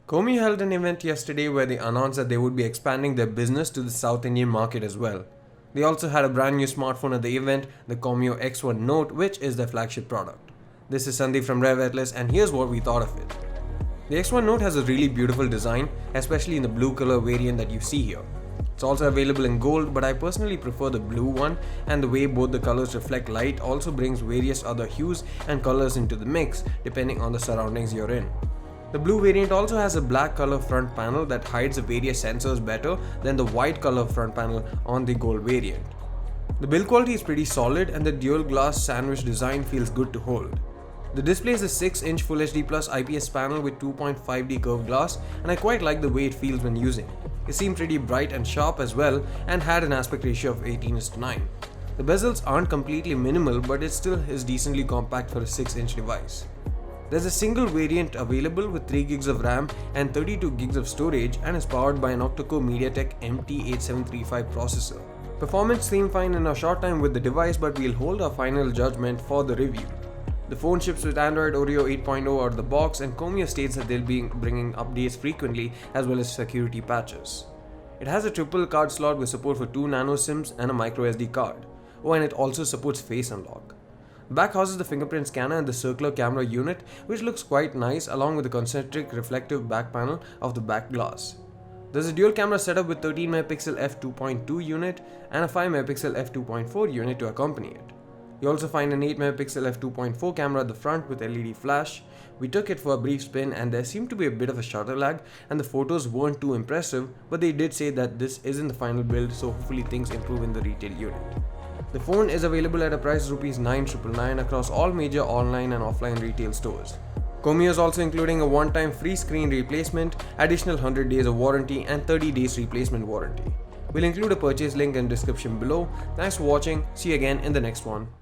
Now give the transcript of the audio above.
Comio held an event yesterday where they announced that they would be expanding their business to the South Indian market as well. They also had a brand new smartphone at the event, the Comio X1 Note, which is their flagship product. This is Sandeep from RevAtlas, and here's what we thought of it. The X1 Note has a really beautiful design, especially in the blue color variant that you see here. It's also available in gold, but I personally prefer the blue one, and the way both the colors reflect light also brings various other hues and colors into the mix depending on the surroundings you're in. The blue variant also has a black color front panel that hides the various sensors better than the white color front panel on the gold variant. The build quality is pretty solid and the dual glass sandwich design feels good to hold. The display is a 6-inch Full HD Plus IPS panel with 2.5D curved glass, and I quite like the way it feels when using. It seemed pretty bright and sharp as well and had an aspect ratio of 18:9. The bezels aren't completely minimal, but it still is decently compact for a 6-inch device. There's a single variant available with 3 gigs of RAM and 32 gigs of storage and is powered by an octa-core MediaTek MT8735 processor. Performance seemed fine in a short time with the device, but we'll hold our final judgment for the review. The phone ships with Android Oreo 8.0 out of the box, and Comio states that they'll be bringing updates frequently as well as security patches. It has a triple card slot with support for 2 nano SIMs and a microSD card. Oh, and it also supports face unlock. Back houses the fingerprint scanner and the circular camera unit, which looks quite nice along with the concentric reflective back panel of the back glass. There's a dual camera setup with 13MP f2.2 unit and a 5MP f2.4 unit to accompany it. You also find an 8MP f2.4 camera at the front with LED flash. We took it for a brief spin and there seemed to be a bit of a shutter lag and the photos weren't too impressive, but they did say that this isn't the final build, so hopefully things improve in the retail unit. The phone is available at a price of ₹9,999 across all major online and offline retail stores. Comio is also including a one-time free screen replacement, additional 100 days of warranty and 30 days replacement warranty. We'll include a purchase link in the description below. Thanks for watching. See you again in the next one.